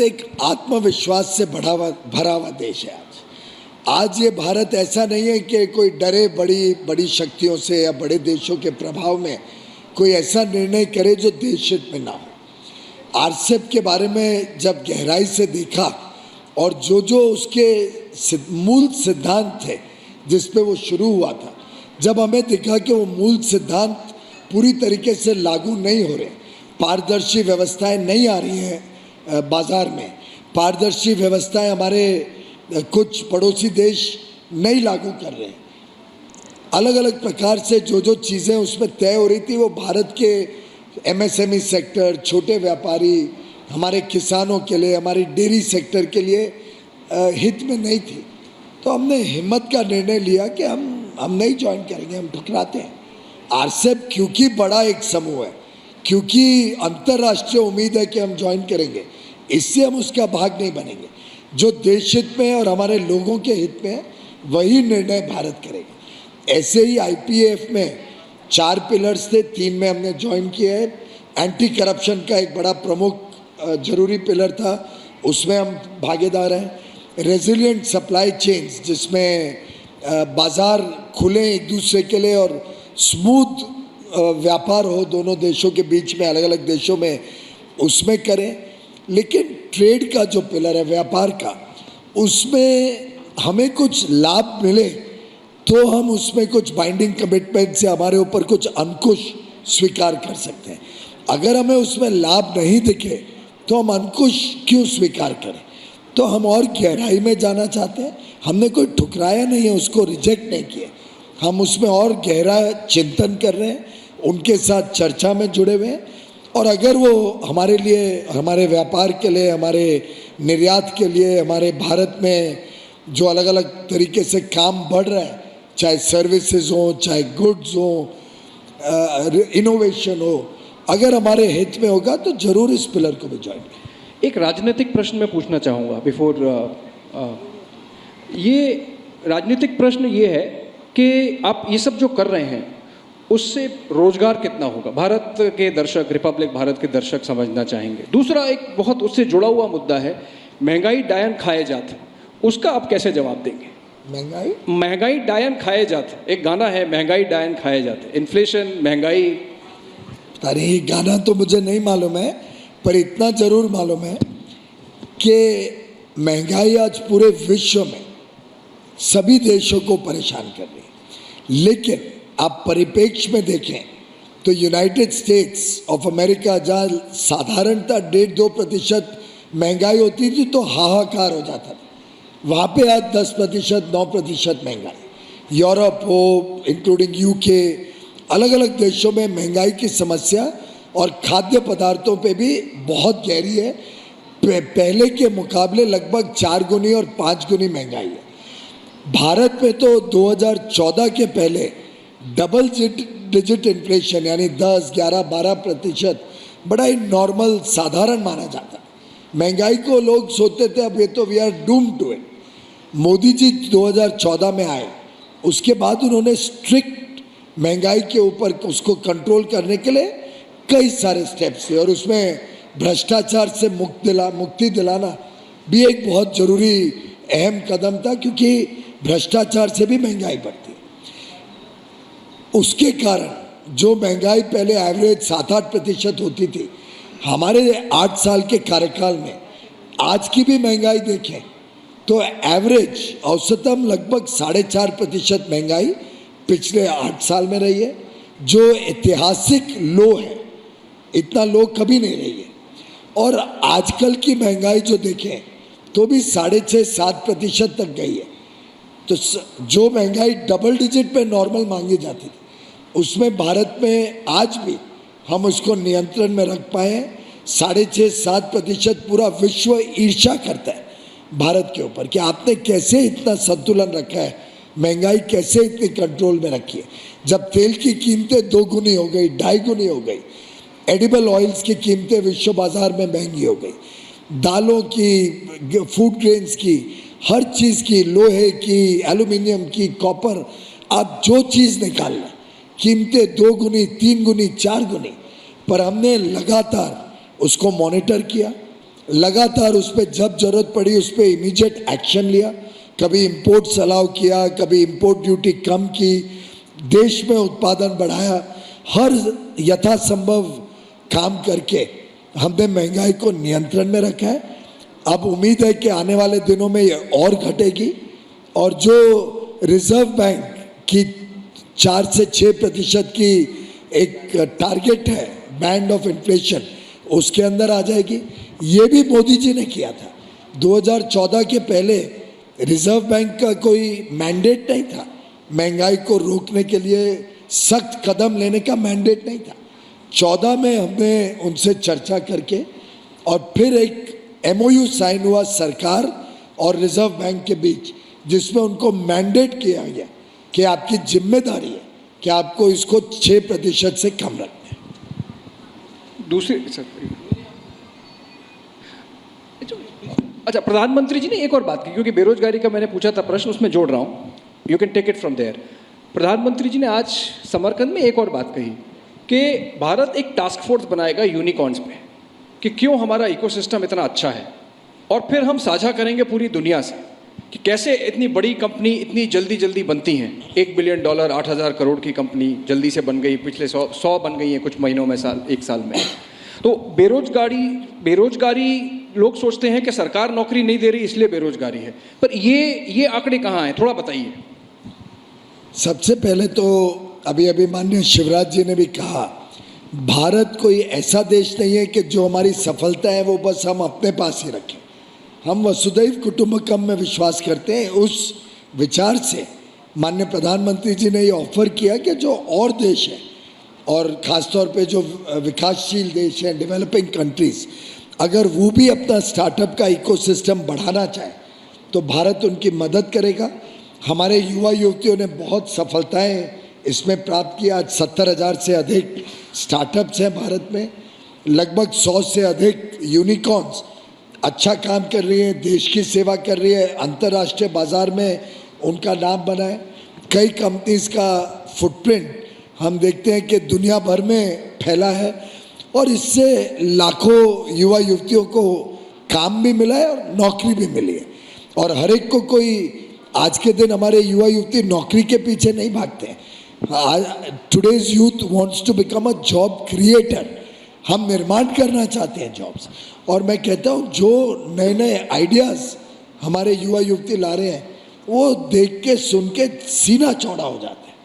भारत एक आत्मविश्वास से भरा हुआ देश है। आज ये भारत ऐसा नहीं है कि कोई डरे बड़ी बड़ी शक्तियों से या बड़े देशों के प्रभाव में कोई ऐसा निर्णय करे जो देश हित में ना हो। आरसेप के बारे में जब गहराई से देखा और जो उसके मूल सिद्धांत थे जिस पे वो शुरू हुआ था, जब हमें दिखा कि वो मूल सिद्धांत पूरी तरीके से लागू नहीं हो रहे, पारदर्शी व्यवस्थाएं नहीं आ रही हैं बाजार में, पारदर्शी व्यवस्थाएं हमारे कुछ पड़ोसी देश नहीं लागू कर रहे हैं, अलग अलग प्रकार से जो चीज़ें उसमें तय हो रही थी वो भारत के एमएसएमई सेक्टर, छोटे व्यापारी, हमारे किसानों के लिए, हमारी डेयरी सेक्टर के लिए हित में नहीं थी। तो हमने हिम्मत का निर्णय लिया कि हम नहीं ज्वाइन करेंगे, हम ठुकराते हैं। आरसेप क्योंकि बड़ा एक समूह है, क्योंकि अंतर्राष्ट्रीय उम्मीद है कि हम ज्वाइन करेंगे, इससे हम उसका भाग नहीं बनेंगे। जो देश हित में और हमारे लोगों के हित में है वही निर्णय भारत करेगा। ऐसे ही आईपीएफ में 4 पिलर्स थे, 3 में हमने ज्वाइन किया है। एंटी करप्शन का एक बड़ा प्रमुख जरूरी पिलर था, उसमें हम भागीदार हैं। रेजिलिएंट सप्लाई चेन्स, जिसमें बाजार खुले एक दूसरे के लिए और स्मूथ व्यापार हो दोनों देशों के बीच में, अलग अलग देशों में, उसमें करें। लेकिन ट्रेड का जो पिलर है, व्यापार का, उसमें हमें कुछ लाभ मिले तो हम उसमें कुछ बाइंडिंग कमिटमेंट से हमारे ऊपर कुछ अंकुश स्वीकार कर सकते हैं। अगर हमें उसमें लाभ नहीं दिखे तो हम अंकुश क्यों स्वीकार करें? तो हम और गहराई में जाना चाहते हैं। हमने कोई ठुकराया नहीं है, उसको रिजेक्ट नहीं किया, हम उसमें और गहरा चिंतन कर रहे हैं, उनके साथ चर्चा में जुड़े हुए हैं। और अगर वो हमारे लिए, हमारे व्यापार के लिए, हमारे निर्यात के लिए, हमारे भारत में जो अलग अलग तरीके से काम बढ़ रहा है, चाहे सर्विसेज हो, चाहे गुड्स हो, इनोवेशन हो, अगर हमारे हित में होगा तो जरूर इस पिलर को भी ज्वाइन करें। एक राजनीतिक प्रश्न मैं पूछना चाहूँगा बिफोर ये राजनीतिक प्रश्न ये है कि आप ये सब जो कर रहे हैं उससे रोजगार कितना होगा, भारत के दर्शक, रिपब्लिक भारत के दर्शक समझना चाहेंगे। दूसरा एक बहुत उससे जुड़ा हुआ मुद्दा है, महंगाई डायन खाए जात, उसका आप कैसे जवाब देंगे? महंगाई डायन खाए जात, एक गाना है, महंगाई डायन खाए जाते, इन्फ्लेशन, महंगाई। अरे ये गाना तो मुझे नहीं मालूम है, पर इतना जरूर मालूम है कि महंगाई आज पूरे विश्व में सभी देशों को परेशान कर रही है। लेकिन आप परिप्रेक्ष्य में देखें तो यूनाइटेड स्टेट्स ऑफ अमेरिका, जहाँ साधारणतः 1.5-2% महंगाई होती थी तो हाहाकार हो जाता था, वहाँ पे आज 10%, 9% महंगाई। यूरोप हो, इंक्लूडिंग यूके, अलग अलग देशों में महंगाई की समस्या और खाद्य पदार्थों पे भी बहुत गहरी है। पहले के मुकाबले लगभग 4 गुनी और 5 गुनी महंगाई है। भारत में तो 2014 के पहले डबल डिजिट इन्फ्लेशन, यानी 10, 11, 12% बड़ा ही नॉर्मल, साधारण माना जाता है। महंगाई को लोग सोचते थे अब ये तो we are doomed to it. Modi ji 2014 में आए, उसके बाद उन्होंने स्ट्रिक्ट महंगाई के ऊपर उसको कंट्रोल करने के लिए कई सारे स्टेप्स लिए, और उसमें भ्रष्टाचार से मुक्ति दिलाना भी एक बहुत ज़रूरी अहम कदम था, क्योंकि भ्रष्टाचार से भी महंगाई बढ़ती है। उसके कारण जो महंगाई पहले एवरेज 7-8% होती थी, हमारे 8 साल के कार्यकाल में आज की भी महंगाई देखें तो एवरेज औसतम लगभग 4.5% महंगाई पिछले 8 साल में रही है, जो ऐतिहासिक लो है, इतना लो कभी नहीं रही है। और आजकल की महंगाई जो देखें तो भी 6.5-7% तक गई है। तो जो महंगाई डबल डिजिट पे नॉर्मल मांगी जाती थी, उसमें भारत में आज भी हम उसको नियंत्रण में रख पाए। 6.5-7% पूरा विश्व ईर्ष्या करता है भारत के ऊपर कि आपने कैसे इतना संतुलन रखा है, महंगाई कैसे इतनी कंट्रोल में रखी है। जब तेल की कीमतें 2 गुनी हो गई, 2.5 गुनी हो गई, एडिबल ऑयल्स की कीमतें विश्व बाजार में महंगी हो गई, दालों की, फूड ग्रेन्स की, हर चीज़ की, लोहे की, एल्यूमिनियम की, कॉपर, आप जो चीज़ निकालना, कीमतें 2 गुनी, 3 गुनी, 4 गुनी। पर हमने लगातार उसको मॉनिटर किया, लगातार उस पर जब जरूरत पड़ी उस पर इमीडिएट एक्शन लिया, कभी इंपोर्ट्स अलाउ किया, कभी इंपोर्ट ड्यूटी कम की, देश में उत्पादन बढ़ाया, हर यथासंभव काम करके हमने महंगाई को नियंत्रण में रखा है। अब उम्मीद है कि आने वाले दिनों में ये और घटेगी और जो रिजर्व बैंक की 4 से 6% की एक टारगेट है बैंड ऑफ इन्फ्लेशन, उसके अंदर आ जाएगी। ये भी मोदी जी ने किया था। 2014 के पहले रिजर्व बैंक का कोई मैंडेट नहीं था, महंगाई को रोकने के लिए सख्त कदम लेने का मैंडेट नहीं था। 14 में हमने उनसे चर्चा करके और फिर एक MOU साइन हुआ सरकार और रिजर्व बैंक के बीच, जिसमें उनको मैंडेट किया गया कि आपकी जिम्मेदारी है कि आपको इसको 6% से कम रखना है। दूसरी अच्छा, प्रधानमंत्री जी ने एक और बात की, क्योंकि बेरोजगारी का मैंने पूछा था प्रश्न, उसमें जोड़ रहा हूँ, you can take it from there. प्रधानमंत्री जी ने आज समरकंद में एक और बात कही कि भारत एक टास्क फोर्स बनाएगा यूनिकॉर्न्स पे, कि क्यों हमारा इकोसिस्टम इतना अच्छा है, और फिर हम साझा करेंगे पूरी दुनिया से कि कैसे इतनी बड़ी कंपनी इतनी जल्दी बनती हैं। $1 बिलियन 8,000 करोड़ की कंपनी जल्दी से बन गई, पिछले 100 बन गई है कुछ महीनों में, एक साल में। तो बेरोजगारी लोग सोचते हैं कि सरकार नौकरी नहीं दे रही इसलिए बेरोजगारी है, पर ये आंकड़े कहाँ हैं, थोड़ा बताइए। सबसे पहले तो अभी माननीय शिवराज जी ने भी कहा, भारत कोई ऐसा देश नहीं है कि जो हमारी सफलता है वो बस हम अपने पास ही रखें। हम वसुधैव कुटुंबकम में विश्वास करते हैं। उस विचार से माननीय प्रधानमंत्री जी ने ये ऑफर किया कि जो और देश हैं और ख़ासतौर पे जो विकासशील देश हैं, डेवलपिंग कंट्रीज़, अगर वो भी अपना स्टार्टअप का इकोसिस्टम बढ़ाना चाहे तो भारत उनकी मदद करेगा। हमारे युवा युवतियों ने बहुत सफलताएं इसमें प्राप्त किया। आज 70,000 से अधिक स्टार्टअप्स हैं भारत में, लगभग 100 से अधिक यूनिकॉर्न्स अच्छा काम कर रही हैं, देश की सेवा कर रही है, अंतर्राष्ट्रीय बाजार में उनका नाम बना है। कई कंपनीज का फुटप्रिंट हम देखते हैं कि दुनिया भर में फैला है और इससे लाखों युवा युवतियों को काम भी मिला है और नौकरी भी मिली है। और हर एक को कोई, आज के दिन हमारे युवा युवती नौकरी के पीछे नहीं भागते हैं। Today's youth wants to become a job creator. हम निर्माण करना चाहते हैं जॉब्स। और मैं कहता हूँ जो नए नए आइडियाज़ हमारे युवा युवती ला रहे हैं वो देख के सुन के सीना चौड़ा हो जाता है।